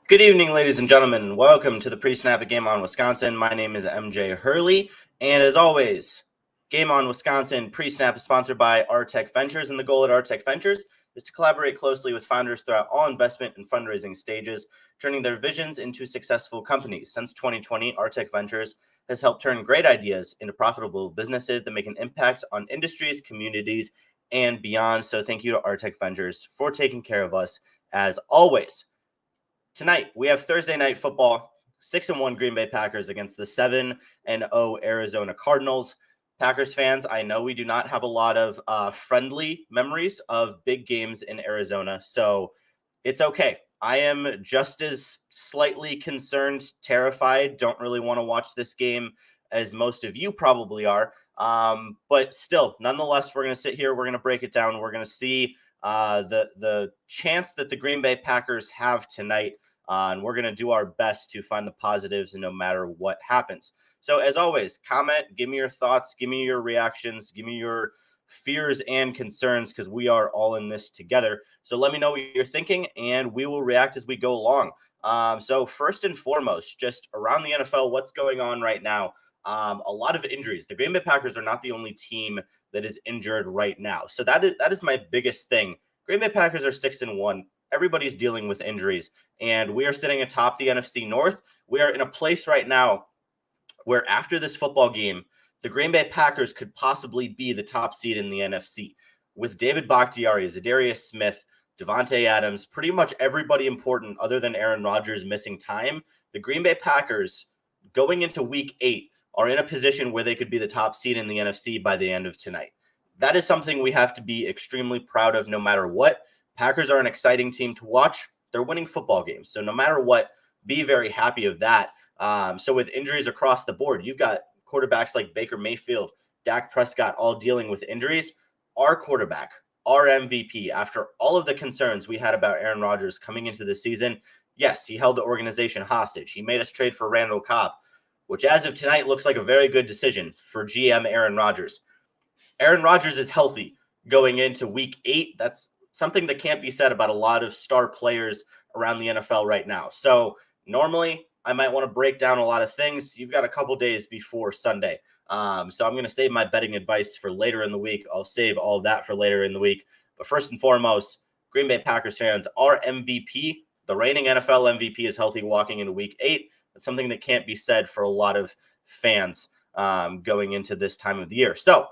Good evening, ladies and gentlemen. Welcome to the pre-snap of Game On Wisconsin. My name is MJ Hurley, and as always, Game On Wisconsin pre-snap is sponsored by Artech Ventures, and the goal at Artech Ventures is to collaborate closely with founders throughout all investment and fundraising stages, turning their visions into successful companies. Since 2020, Artech Ventures has helped turn great ideas into profitable businesses that make an impact on industries, communities, and beyond. So thank you to Artech Ventures for taking care of us as always. Tonight, we have Thursday night football, 6-1 Green Bay Packers against the 7-0 Arizona Cardinals. Packers fans, I know we do not have a lot of friendly memories of big games in Arizona, so it's okay. I am just as slightly concerned, terrified, don't really want to watch this game as most of you probably are. But still, nonetheless, we're going to sit here, we're going to break it down, we're going to see the chance that the Green Bay Packers have tonight. And we're going to do our best to find the positives no matter what happens. So as always, comment, give me your thoughts, give me your reactions, give me your fears and concerns, because we are all in this together. So let me know what you're thinking, and we will react as we go along. So first and foremost, just around the NFL, what's going on right now? A lot of injuries. The Green Bay Packers are not the only team that is injured right now. So that is my biggest thing. Green Bay Packers are 6-1. Everybody's dealing with injuries, and we are sitting atop the NFC North. We are in a place right now where after this football game, the Green Bay Packers could possibly be the top seed in the NFC. With David Bakhtiari, Zadarius Smith, Davante Adams, pretty much everybody important other than Aaron Rodgers missing time, the Green Bay Packers going into week 8 are in a position where they could be the top seed in the NFC by the end of tonight. That is something we have to be extremely proud of no matter what. Packers are an exciting team to watch. They're winning football games. So no matter what, be very happy of that. So with injuries across the board, you've got quarterbacks like Baker Mayfield, Dak Prescott, all dealing with injuries. Our quarterback, our MVP, after all of the concerns we had about Aaron Rodgers coming into the season, yes, he held the organization hostage. He made us trade for Randall Cobb, which as of tonight looks like a very good decision for GM Aaron Rodgers. Aaron Rodgers is healthy going into week 8. That's something that can't be said about a lot of star players around the NFL right now. So normally I might want to break down a lot of things. You've got a couple days before Sunday. So I'm going to save my betting advice for later in the week. I'll save all of that for later in the week. But first and foremost, Green Bay Packers fans, our MVP, the reigning NFL MVP, is healthy walking into week 8. That's something that can't be said for a lot of fans going into this time of the year. So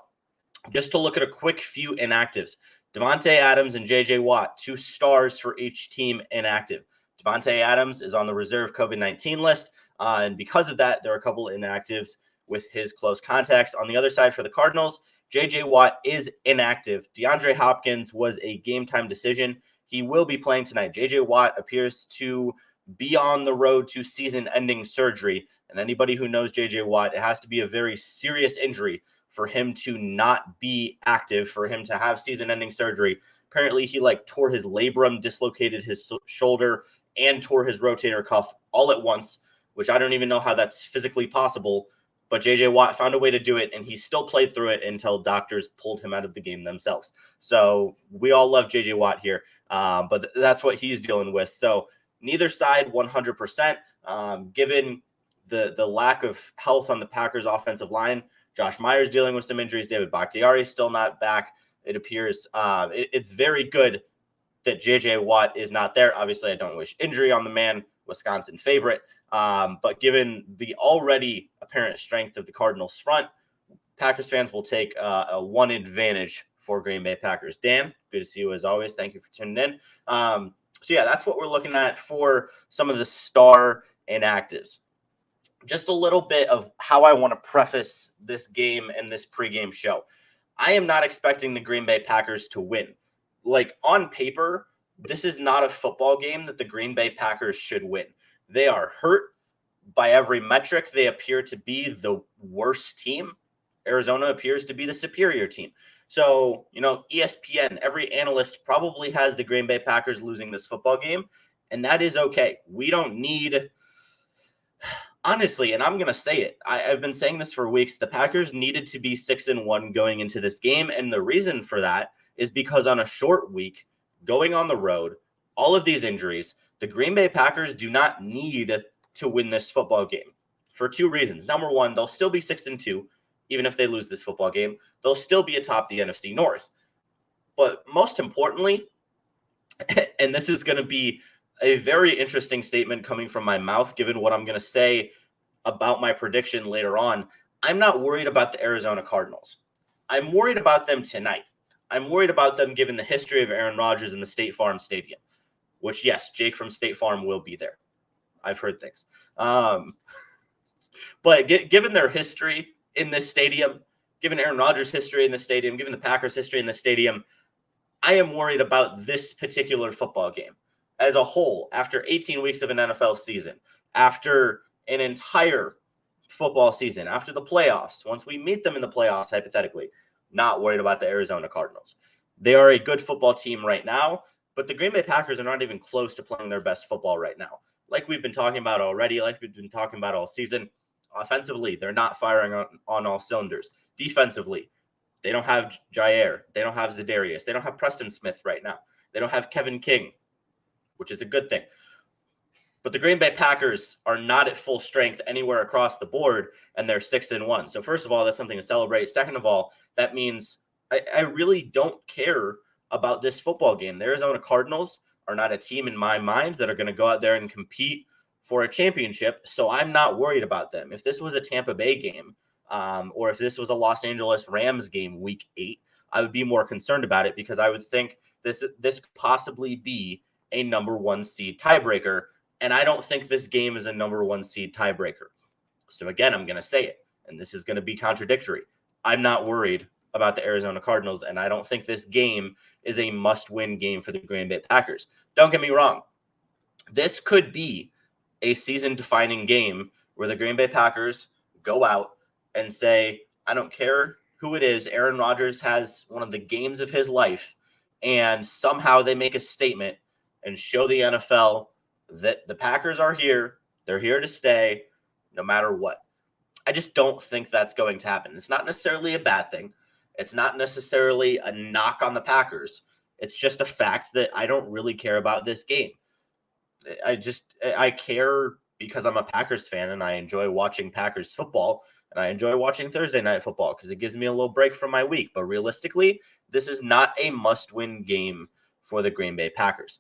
just to look at a quick few inactives. Davante Adams and J.J. Watt, 2 stars for each team inactive. Davante Adams is on the reserve COVID-19 list, and because of that, there are a couple inactives with his close contacts. On the other side for the Cardinals, J.J. Watt is inactive. DeAndre Hopkins was a game-time decision. He will be playing tonight. J.J. Watt appears to be on the road to season-ending surgery, and anybody who knows J.J. Watt, it has to be a very serious injury for him to not be active, for him to have season-ending surgery. Apparently, he tore his labrum, dislocated his shoulder, and tore his rotator cuff all at once, which I don't even know how that's physically possible. But J.J. Watt found a way to do it, and he still played through it until doctors pulled him out of the game themselves. So we all love J.J. Watt here, but that's what he's dealing with. So neither side 100%, given the lack of health on the Packers offensive line. Josh Myers dealing with some injuries. David Bakhtiari still not back. It appears it's very good that J.J. Watt is not there. Obviously, I don't wish injury on the man, Wisconsin favorite. But given the already apparent strength of the Cardinals front, Packers fans will take a one advantage for Green Bay Packers. Dan, good to see you as always. Thank you for tuning in. So yeah, that's what we're looking at for some of the star inactives. Just a little bit of how I want to preface this game and this pregame show. I am not expecting the Green Bay Packers to win. On paper, this is not a football game that the Green Bay Packers should win. They are hurt by every metric. They appear to be the worst team. Arizona appears to be the superior team. So, ESPN, every analyst probably has the Green Bay Packers losing this football game, and that is okay. We don't need... Honestly, and I'm going to say it, I've been saying this for weeks, the Packers needed to be 6-1 going into this game, and the reason for that is because on a short week, going on the road, all of these injuries, The Green Bay Packers do not need to win this football game for two reasons. Number one, they'll still be 6-2, even if they lose this football game. They'll still be atop the NFC North. But most importantly, and this is going to be a very interesting statement coming from my mouth, given what I'm going to say about my prediction later on, I'm not worried about the Arizona Cardinals. I'm worried about them tonight. I'm worried about them given the history of Aaron Rodgers in the State Farm Stadium, which, yes, Jake from State Farm will be there. I've heard things. But given their history in this stadium, given Aaron Rodgers' history in the stadium, given the Packers' history in the stadium, I am worried about this particular football game as a whole. After 18 weeks of an NFL season, after an entire football season, after the playoffs, once we meet them in the playoffs, hypothetically, not worried about the Arizona Cardinals. They are a good football team right now, but the Green Bay Packers are not even close to playing their best football right now. Like we've been talking about already, like we've been talking about all season, offensively, they're not firing on all cylinders. Defensively, they don't have Jair. They don't have Za'Darius. They don't have Preston Smith right now. They don't have Kevin King, which is a good thing. But the Green Bay Packers are not at full strength anywhere across the board, and they're 6-1. So first of all, that's something to celebrate. Second of all, that means I really don't care about this football game. The Arizona Cardinals are not a team in my mind that are going to go out there and compete for a championship, so I'm not worried about them. If this was a Tampa Bay game, or if this was a Los Angeles Rams game week 8, I would be more concerned about it because I would think this could possibly be a number 1 seed tiebreaker, and I don't think this game is a number 1 seed tiebreaker. So again, I'm going to say it, and this is going to be contradictory. I'm not worried about the Arizona Cardinals, and I don't think this game is a must-win game for the Green Bay Packers. Don't get me wrong. This could be a season-defining game where the Green Bay Packers go out and say, I don't care who it is, Aaron Rodgers has one of the games of his life, and somehow they make a statement and show the NFL that the Packers are here, they're here to stay, no matter what. I just don't think that's going to happen. It's not necessarily a bad thing. It's not necessarily a knock on the Packers. It's just a fact that I don't really care about this game. I care because I'm a Packers fan and I enjoy watching Packers football and I enjoy watching Thursday night football because it gives me a little break from my week. But realistically, this is not a must-win game for the Green Bay Packers.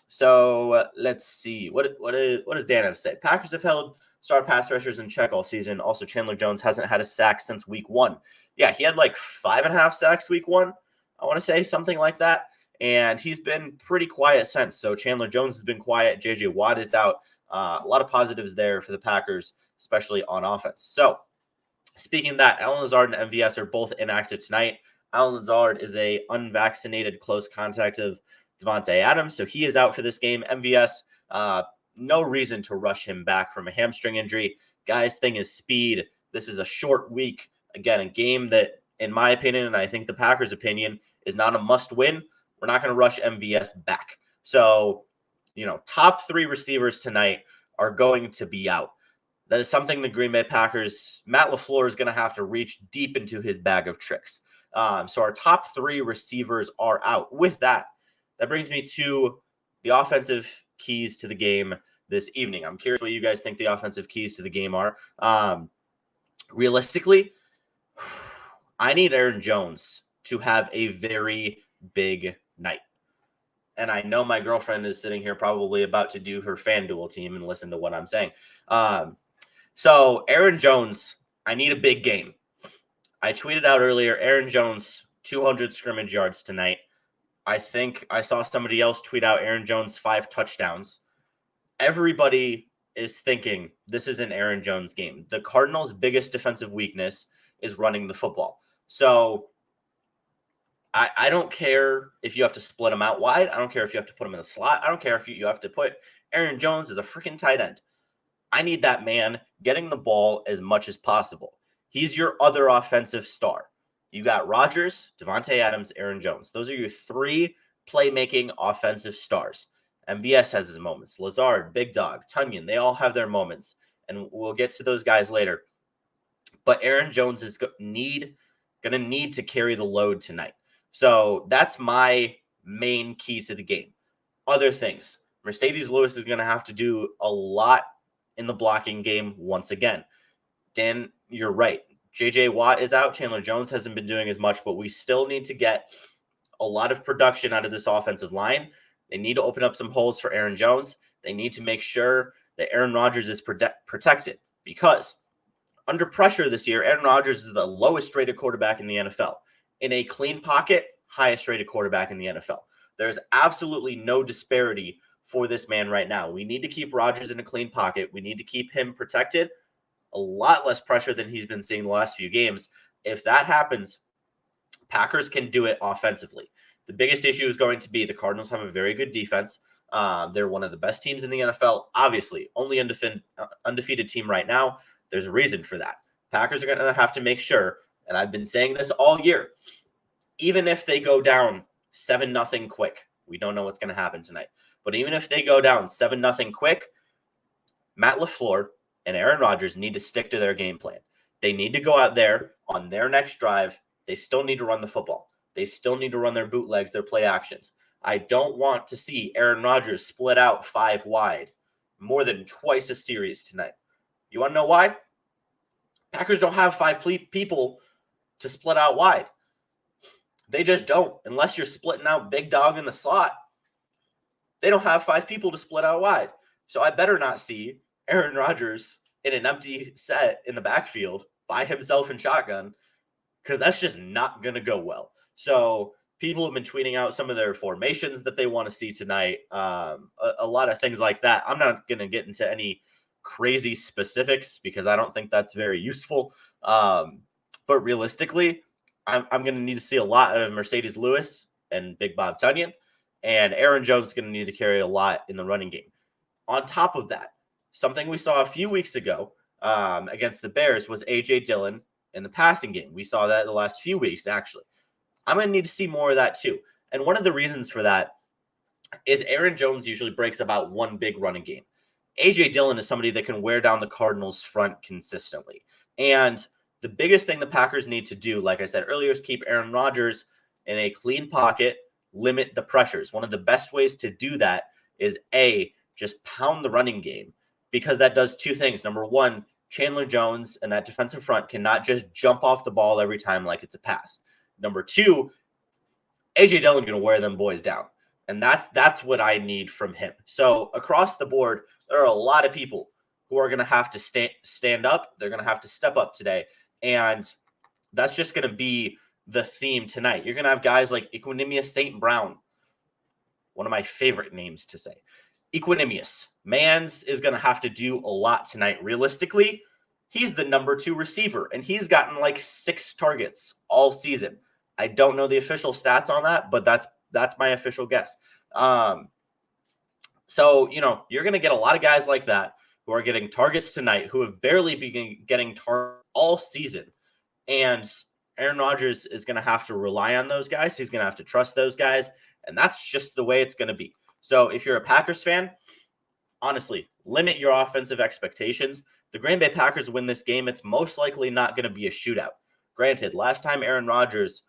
So let's see. What does Dan have to say? Packers have held star pass rushers in check all season. Also, Chandler Jones hasn't had a sack since week 1. Yeah, he had like 5.5 sacks week 1. I want to say something like that. And he's been pretty quiet since. So Chandler Jones has been quiet. J.J. Watt is out. A lot of positives there for the Packers, especially on offense. So speaking of that, Allen Lazard and MVS are both inactive tonight. Allen Lazard is a unvaccinated close contact of Davante Adams, so he is out for this game. MVS, no reason to rush him back from a hamstring injury. Guy's thing is speed. This is a short week. Again, a game that, in my opinion, and I think the Packers' opinion, is not a must-win. We're not going to rush MVS back. So, top 3 receivers tonight are going to be out. That is something the Green Bay Packers, Matt LaFleur is going to have to reach deep into his bag of tricks. So our top 3 receivers are out. With that brings me to the offensive keys to the game this evening. I'm curious what you guys think the offensive keys to the game are. Realistically, I need Aaron Jones to have a very big night. And I know my girlfriend is sitting here probably about to do her FanDuel team and listen to what I'm saying. So Aaron Jones, I need a big game. I tweeted out earlier, Aaron Jones, 200 scrimmage yards tonight. I think I saw somebody else tweet out Aaron Jones 5 touchdowns. Everybody is thinking this is an Aaron Jones game. The Cardinals' biggest defensive weakness is running the football. So I don't care if you have to split him out wide. I don't care if you have to put him in the slot. I don't care if you have to put Aaron Jones as a freaking tight end. I need that man getting the ball as much as possible. He's your other offensive star. You got Rodgers, Davante Adams, Aaron Jones. Those are your 3 playmaking offensive stars. MVS has his moments. Lazard, Big Dog, Tunyon, they all have their moments. And we'll get to those guys later. But Aaron Jones is going to need to carry the load tonight. So that's my main key to the game. Other things. Mercedes Lewis is going to have to do a lot in the blocking game once again. Dan, you're right. J.J. Watt is out. Chandler Jones hasn't been doing as much, but we still need to get a lot of production out of this offensive line. They need to open up some holes for Aaron Jones. They need to make sure that Aaron Rodgers is protected, because under pressure this year, Aaron Rodgers is the lowest rated quarterback in the NFL. In a clean pocket, highest rated quarterback in the NFL. There's absolutely no disparity for this man right now. We need to keep Rodgers in a clean pocket. We need to keep him protected. A lot less pressure than he's been seeing the last few games. If that happens, Packers can do it offensively. The biggest issue is going to be the Cardinals have a very good defense. They're one of the best teams in the NFL. Obviously, only undefeated team right now. There's a reason for that. Packers are going to have to make sure, and I've been saying this all year, even if they go down 7-0 quick, we don't know what's going to happen tonight, but even if they go down 7-0 quick, Matt LaFleur and Aaron Rodgers need to stick to their game plan. They need to go out there on their next drive. They still need to run the football. They still need to run their bootlegs, their play actions. I don't want to see Aaron Rodgers split out 5 wide more than twice a series tonight. You want to know why? Packers don't have 5 people to split out wide. They just don't. Unless you're splitting out big dog in the slot, they don't have 5 people to split out wide. So I better not see Aaron Rodgers in an empty set in the backfield by himself in shotgun, because that's just not going to go well. So people have been tweeting out some of their formations that they want to see tonight, a lot of things like that. I'm not going to get into any crazy specifics because I don't think that's very useful. But realistically, I'm going to need to see a lot of Mercedes Lewis and Big Bob Tonyan, and Aaron Jones is going to need to carry a lot in the running game. On top of that, something we saw a few weeks ago against the Bears was A.J. Dillon in the passing game. We saw that the last few weeks, actually. I'm going to need to see more of that too. And one of the reasons for that is Aaron Jones usually breaks about one big running game. A.J. Dillon is somebody that can wear down the Cardinals' front consistently. And the biggest thing the Packers need to do, like I said earlier, is keep Aaron Rodgers in a clean pocket, limit the pressures. One of the best ways to do that is, A, just pound the running game, because that does 2 things. Number one, Chandler Jones and that defensive front cannot just jump off the ball every time like it's a pass. Number 2, A.J. Dillon going to wear them boys down. And that's what I need from him. So across the board, there are a lot of people who are going to have to stand up. They're going to have to step up today. And that's just going to be the theme tonight. You're going to have guys like Equanimeous St. Brown, one of my favorite names to say. Equanimeous. Mans is going to have to do a lot tonight. Realistically, he's the number 2 receiver, and he's gotten like 6 targets all season. I don't know the official stats on that, but that's my official guess. So, you're going to get a lot of guys like that who are getting targets tonight, who have barely been getting targets all season. And Aaron Rodgers is going to have to rely on those guys. He's going to have to trust those guys. And that's just the way it's going to be. So if you're a Packers fan, honestly, limit your offensive expectations. The Green Bay Packers win this game. It's most likely not going to be a shootout. Granted, last time Aaron Rodgers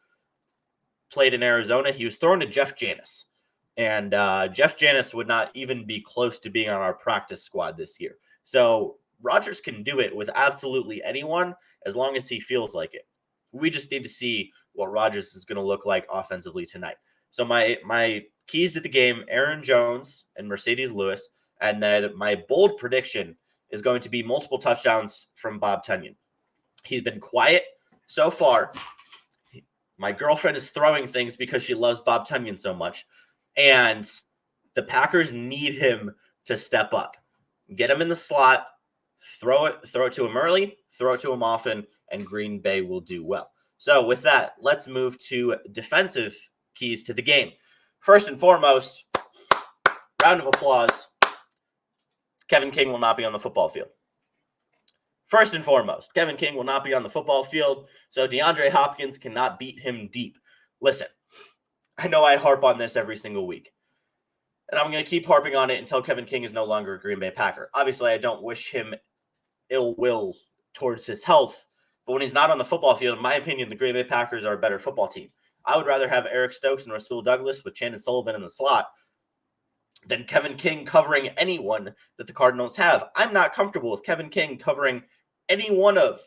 played in Arizona, he was thrown to Jeff Janis. And Jeff Janis would not even be close to being on our practice squad this year. So Rodgers can do it with absolutely anyone as long as he feels like it. We just need to see what Rodgers is going to look like offensively tonight. So my keys to the game, Aaron Jones and Mercedes Lewis. And then my bold prediction is going to be multiple touchdowns from Bob Tonyan. He's been quiet so far. My girlfriend is throwing things because she loves Bob Tonyan so much. And the Packers need him to step up. Get him in the slot, throw it to him early, throw it to him often, and Green Bay will do well. So with that, let's move to defensive keys to the game. First and foremost, round of applause. Kevin King will not be on the football field. First and foremost, Kevin King will not be on the football field, so DeAndre Hopkins cannot beat him deep. Listen, I know I harp on this every single week, and I'm going to keep harping on it until Kevin King is no longer a Green Bay Packer. Obviously, I don't wish him ill will towards his health, but when he's not on the football field, in my opinion, the Green Bay Packers are a better football team. I would rather have Eric Stokes and Rasul Douglas with Chandon Sullivan in the slot than Kevin King covering anyone that the Cardinals have. I'm not comfortable with Kevin King covering any one of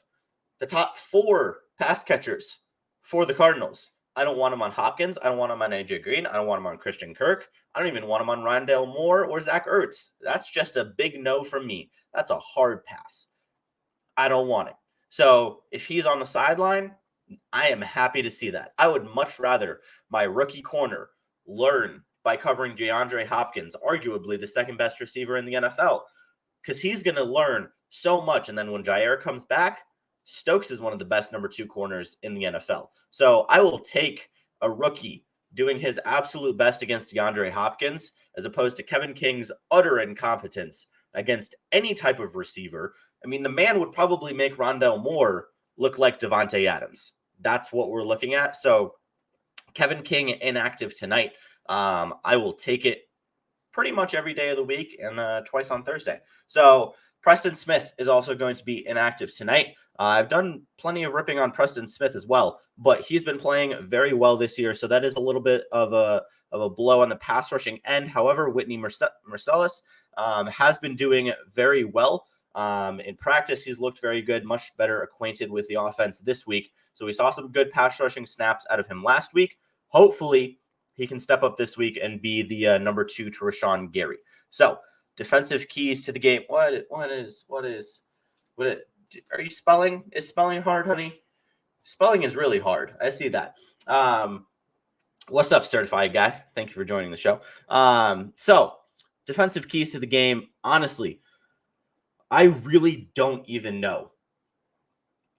the top 4 pass catchers for the Cardinals. I don't want him on Hopkins. I don't want him on AJ Green. I don't want him on Christian Kirk. I don't even want him on Rondale Moore or Zach Ertz. That's just a big no from me. That's a hard pass. I don't want it. So if he's on the sideline, I am happy to see that. I would much rather my rookie corner learn by covering DeAndre Hopkins, arguably the second best receiver in the NFL, because he's going to learn so much. And then when Jair comes back, Stokes is one of the best number 2 corners in the NFL. So I will take a rookie doing his absolute best against DeAndre Hopkins as opposed to Kevin King's utter incompetence against any type of receiver. I mean, the man would probably make Rondale Moore look like Devontae Adams. That's what we're looking at. So Kevin King inactive tonight. I will take it pretty much every day of the week and twice on Thursday. So Preston Smith is also going to be inactive tonight. I've done plenty of ripping on Preston Smith as well, but he's been playing very well this year. So that is a little bit of a blow on the pass rushing end. However, Whitney Marcellus has been doing very well. In practice, he's looked very good, much better acquainted with the offense this week. So we saw some good pass rushing snaps out of him last week. Hopefully, he can step up this week and be the number 2 to Rashawn Gary. So defensive keys to the game. What are you spelling? Is spelling hard, honey? Spelling is really hard. I see that. What's up, certified guy? Thank you for joining the show. So defensive keys to the game. Honestly, I really don't even know.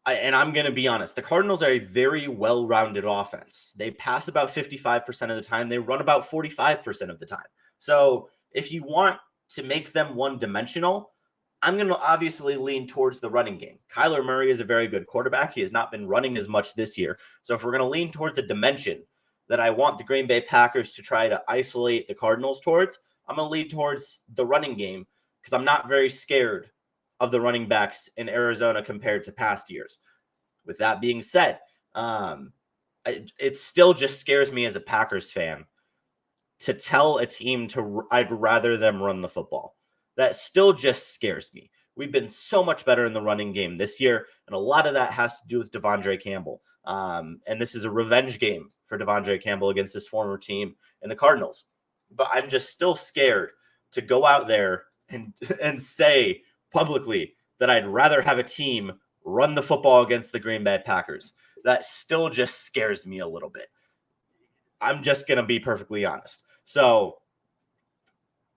And I'm going to be honest, the Cardinals are a very well-rounded offense. They pass about 55% of the time. They run about 45% of the time. So if you want to make them one-dimensional, I'm going to obviously lean towards the running game. Kyler Murray is a very good quarterback. He has not been running as much this year. So if we're going to lean towards a dimension that I want the Green Bay Packers to try to isolate the Cardinals towards, I'm going to lean towards the running game because I'm not very scared of the running backs in Arizona compared to past years. With that being said, it still just scares me as a Packers fan to tell a team I'd rather them run the football. That still just scares me. We've been so much better in the running game this year, and a lot of that has to do with Devondre Campbell. And this is a revenge game for Devondre Campbell against his former team in the Cardinals. But I'm just still scared to go out there and say publicly that I'd rather have a team run the football against the Green Bay Packers. That still just scares me a little bit. I'm just going to be perfectly honest. So,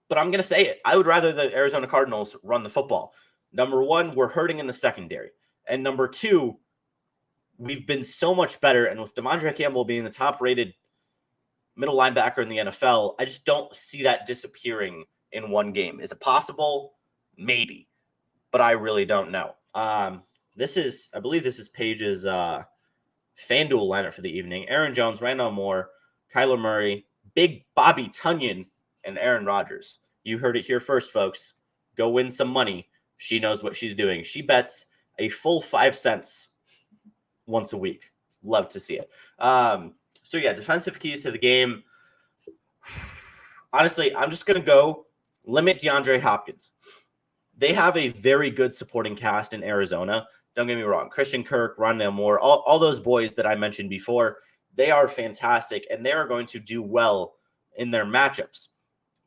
but I'm going to say it. I would rather the Arizona Cardinals run the football. Number 1, we're hurting in the secondary. And number 2, we've been so much better. And with Devondre Campbell being the top-rated middle linebacker in the NFL, I just don't see that disappearing in one game. Is it possible? Maybe. But I really don't know. I believe this is Paige's FanDuel lineup for the evening. Aaron Jones, Randall Moore, Kyler Murray, Big Bobby Tunyon, and Aaron Rodgers. You heard it here first, folks. Go win some money. She knows what she's doing. She bets a full 5 cents once a week. Love to see it. So yeah, defensive keys to the game. Honestly, I'm just going to go limit DeAndre Hopkins. They have a very good supporting cast in Arizona. Don't get me wrong. Christian Kirk, Rondale Moore, all those boys that I mentioned before, they are fantastic, and they are going to do well in their matchups.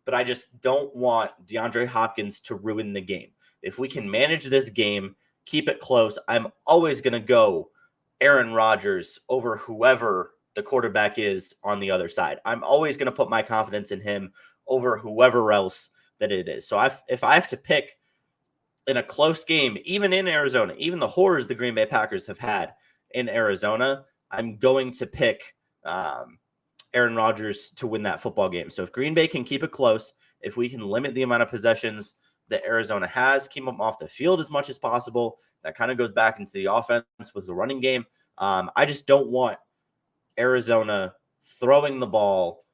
But I just don't want DeAndre Hopkins to ruin the game. If we can manage this game, keep it close, I'm always going to go Aaron Rodgers over whoever the quarterback is on the other side. I'm always going to put my confidence in him over whoever else that it is. So if I have to pick in a close game, even in Arizona, even the horrors the Green Bay Packers have had in Arizona, I'm going to pick Aaron Rodgers to win that football game. So if Green Bay can keep it close, if we can limit the amount of possessions that Arizona has, keep them off the field as much as possible, that kind of goes back into the offense with the running game. I just don't want Arizona throwing the ball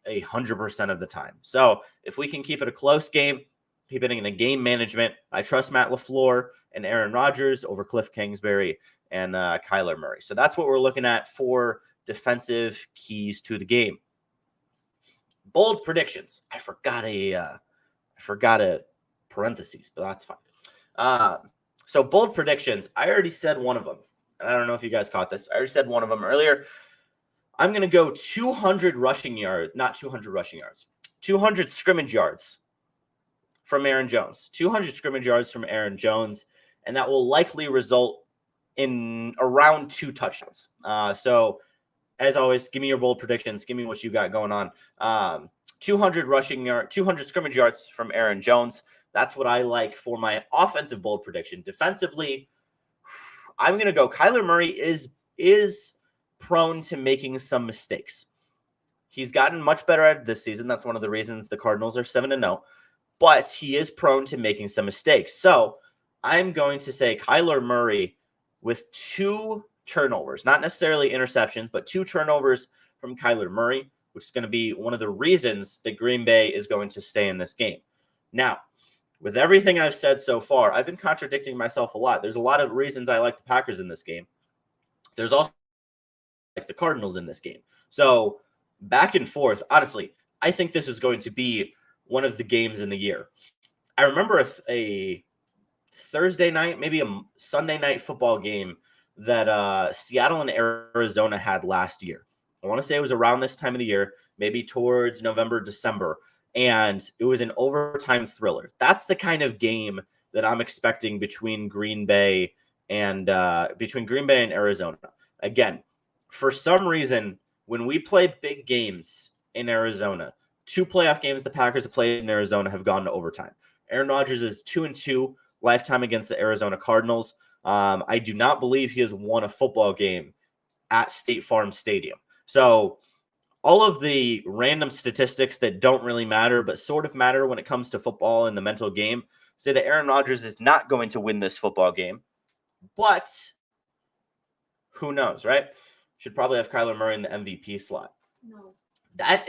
100% of the time. So if we can keep it a close game, keep it in a game management, I trust Matt LaFleur and Aaron Rodgers over Cliff Kingsbury and Kyler Murray. So that's what we're looking at for defensive keys to the game. Bold predictions. I forgot a parentheses, but that's fine. So bold predictions. I already said one of them. And I don't know if you guys caught this. I already said one of them earlier. I'm going to go 200 rushing yards, not 200 rushing yards, 200 scrimmage yards from Aaron Jones. 200 scrimmage yards from Aaron Jones, and that will likely result in around 2 touchdowns. So, as always, give me your bold predictions. Give me what you got going on. 200 scrimmage yards from Aaron Jones. That's what I like for my offensive bold prediction. Defensively, I'm going to go Kyler Murray is prone to making some mistakes. He's gotten much better at it this season. That's one of the reasons the Cardinals are 7-0. But he is prone to making some mistakes. So I'm going to say Kyler Murray with 2 turnovers, not necessarily interceptions, but 2 turnovers from Kyler Murray, which is going to be one of the reasons that Green Bay is going to stay in this game. Now, with everything I've said so far, I've been contradicting myself a lot. There's a lot of reasons I like the Packers in this game. There's also like the Cardinals in this game. So back and forth, honestly, I think this is going to be one of the games in the year. I remember a Thursday night, maybe a Sunday night football game that Seattle and Arizona had last year. I want to say it was around this time of the year, maybe towards November, December, and it was an overtime thriller. That's the kind of game that I'm expecting between Green Bay and Arizona. Again, for some reason, when we play big games in Arizona, 2 playoff games the Packers have played in Arizona have gone to overtime. Aaron Rodgers is 2-2 lifetime against the Arizona Cardinals. I do not believe he has won a football game at State Farm Stadium. So all of the random statistics that don't really matter but sort of matter when it comes to football and the mental game say that Aaron Rodgers is not going to win this football game. But who knows, right? Should probably have Kyler Murray in the MVP slot. No. That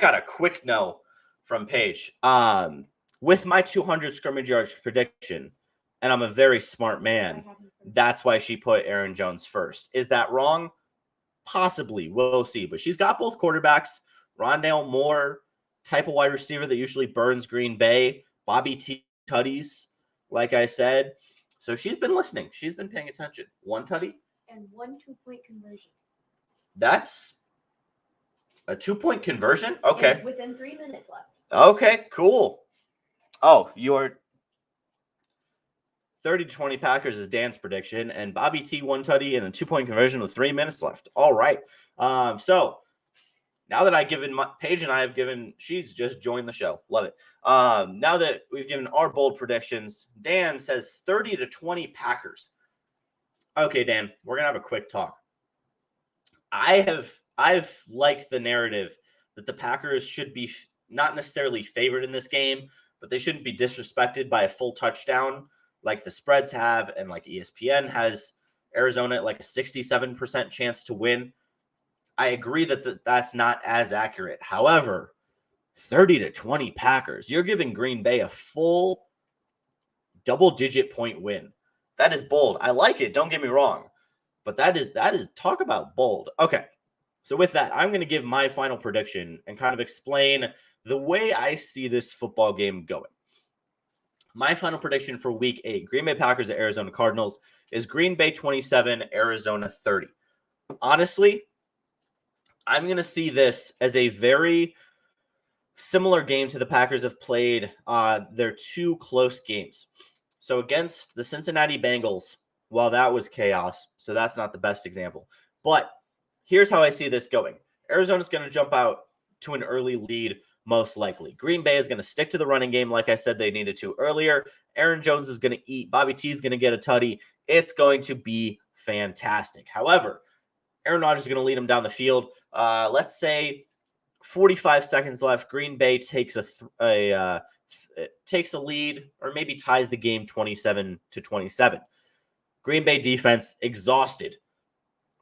got a quick no from Paige. With my 200 scrimmage yards prediction, and I'm a very smart man, that's why she put Aaron Jones first. Is that wrong? Possibly. We'll see. But she's got both quarterbacks. Rondale Moore, type of wide receiver that usually burns Green Bay. Bobby T. Tutties, like I said. So she's been listening. She's been paying attention. 1 tutty. And 1 2-point conversion. That's a 2-point conversion? Okay. And within 3 minutes left. Okay, cool. Oh, your 30-20 Packers is Dan's prediction, and Bobby T 1 tutty and a 2-point conversion with 3 minutes left. All right. So now that Paige and I have given, she's just joined the show. Love it. Now that we've given our bold predictions, Dan says 30-20 Packers. Okay, Dan, we're gonna have a quick talk. I've liked the narrative that the Packers should be not necessarily favored in this game, but they shouldn't be disrespected by a full touchdown like the spreads have, and like ESPN has Arizona at like a 67% chance to win. I agree that that's not as accurate. However, 30-20 Packers, you're giving Green Bay a full double-digit point win. That is bold. I like it. Don't get me wrong. But that is talk about bold. Okay. So with that, I'm going to give my final prediction and kind of explain the way I see this football game going. My final prediction for week 8, Green Bay Packers at Arizona Cardinals, is Green Bay 27, Arizona 30. Honestly, I'm going to see this as a very similar game to the Packers have played their 2 close games. So against the Cincinnati Bengals, well, that was chaos, so that's not the best example. But here's how I see this going. Arizona's going to jump out to an early lead, most likely. Green Bay is going to stick to the running game like I said they needed to earlier. Aaron Jones is going to eat. Bobby T is going to get a tutty. It's going to be fantastic. However, Aaron Rodgers is going to lead him down the field. Let's say 45 seconds left. Green Bay takes a lead or maybe ties the game 27-27. Green Bay defense exhausted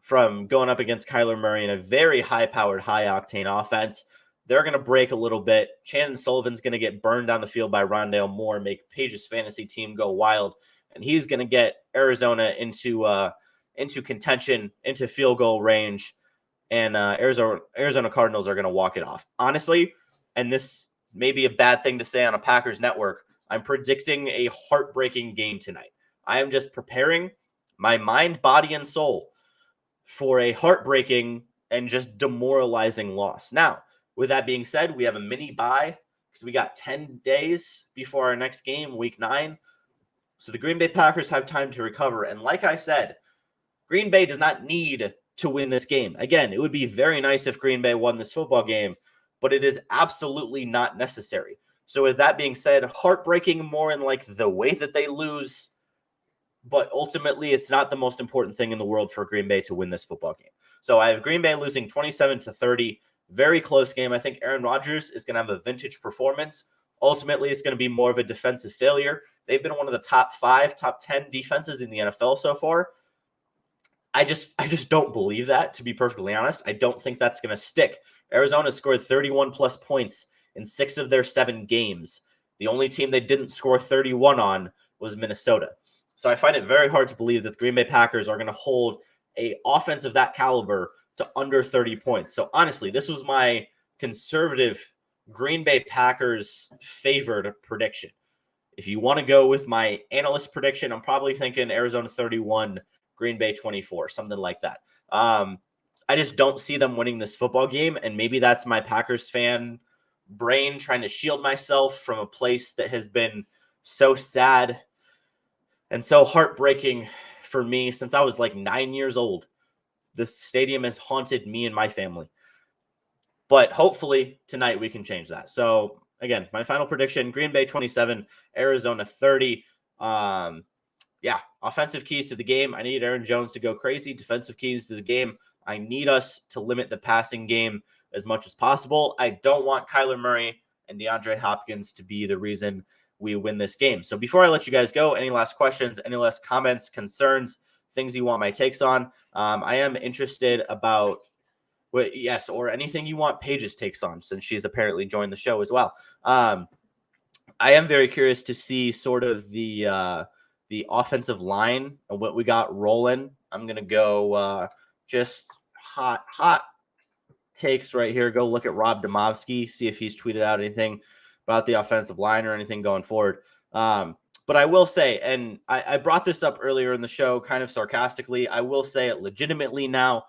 from going up against Kyler Murray in a very high-powered, high-octane offense. They're going to break a little bit. Chandon Sullivan's going to get burned down the field by Rondale Moore, make Paige's fantasy team go wild, and he's going to get Arizona into contention, into field goal range. and Arizona Cardinals are going to walk it off. Honestly, and this may be a bad thing to say on a Packers network, I'm predicting a heartbreaking game tonight. I am just preparing my mind, body, and soul for a heartbreaking and just demoralizing loss. Now, with that being said, we have a mini bye because we got 10 days before our next game, week 9. So the Green Bay Packers have time to recover. And like I said, Green Bay does not need to win this game. Again, it would be very nice if Green Bay won this football game, but it is absolutely not necessary. So with that being said, heartbreaking more in like the way that they lose, but ultimately it's not the most important thing in the world for Green Bay to win this football game. So I have Green Bay losing 27-30, very close game. I think Aaron Rodgers is going to have a vintage performance. Ultimately, it's going to be more of a defensive failure. They've been one of the top 5, top 10 defenses in the NFL so far. I just don't believe that, to be perfectly honest. I don't think that's going to stick. Arizona scored 31 plus points in 6 of their 7 games. The only team they didn't score 31 on was Minnesota. So I find it very hard to believe that the Green Bay Packers are going to hold an offense of that caliber to under 30 points. So honestly, this was my conservative Green Bay Packers favored prediction. If you want to go with my analyst prediction, I'm probably thinking Arizona 31, Green Bay 24, something like that. I just don't see them winning this football game, and maybe that's my Packers fan brain trying to shield myself from a place that has been so sad and so heartbreaking for me since I was like 9 years old. This stadium has haunted me and my family. But hopefully tonight we can change that. So again, my final prediction, Green Bay 27, Arizona 30. Offensive keys to the game. I need Aaron Jones to go crazy. Defensive keys to the game. I need us to limit the passing game as much as possible. I don't want Kyler Murray and DeAndre Hopkins to be the reason we win this game. So before I let you guys go, any last questions, any last comments, concerns, things you want my takes on? I am interested about or anything you want Paige's takes on, since she's apparently joined the show as well. I am very curious to see sort of the offensive line and what we got rolling. I'm gonna go just hot takes right here. Go look at Rob Demovsky, see if he's tweeted out anything about the offensive line or anything going forward. But I will say, and I brought this up earlier in the show kind of sarcastically, I will say it legitimately now.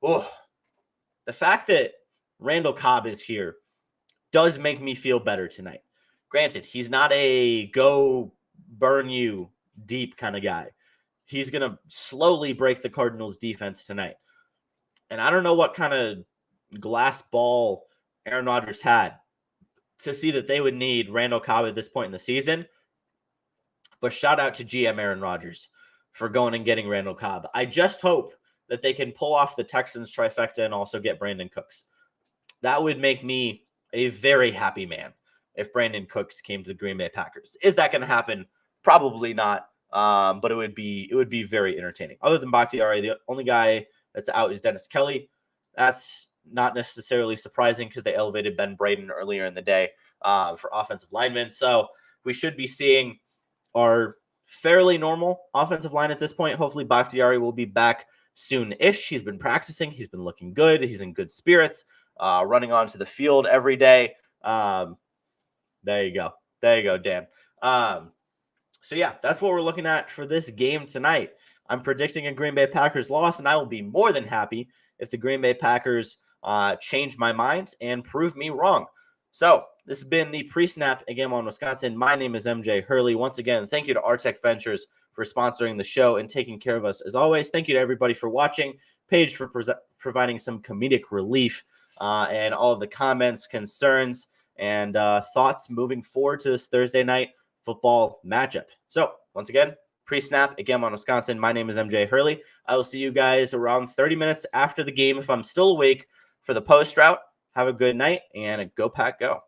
The fact that Randall Cobb is here does make me feel better tonight. Granted, he's not a go burn you deep kind of guy. He's going to slowly break the Cardinals defense tonight. And I don't know what kind of glass ball Aaron Rodgers had to see that they would need Randall Cobb at this point in the season. But shout out to GM Aaron Rodgers for going and getting Randall Cobb. I just hope that they can pull off the Texans trifecta and also get Brandon Cooks. That would make me a very happy man if Brandon Cooks came to the Green Bay Packers. Is that going to happen? Probably not. But it would be very entertaining. Other than Bakhtiari, the only guy that's out is Dennis Kelly. That's not necessarily surprising because they elevated Ben Braden earlier in the day for offensive linemen. So we should be seeing our fairly normal offensive line at this point. Hopefully Bakhtiari will be back soon-ish. He's been practicing. He's been looking good. He's in good spirits, running onto the field every day. There you go, Dan. So yeah, that's what we're looking at for this game tonight. I'm predicting a Green Bay Packers loss, and I will be more than happy if the Green Bay Packers change my mind and prove me wrong. So this has been the pre-snap Game on Wisconsin. My name is MJ Hurley. Once again, thank you to Artec Ventures for sponsoring the show and taking care of us as always. Thank you to everybody for watching, Paige for providing some comedic relief and all of the comments, concerns, and thoughts moving forward to this Thursday night football matchup. So once again, pre-snap Game on Wisconsin. My name is MJ Hurley. I will see you guys around 30 minutes after the game if I'm still awake for the post route. Have a good night and go Pack go.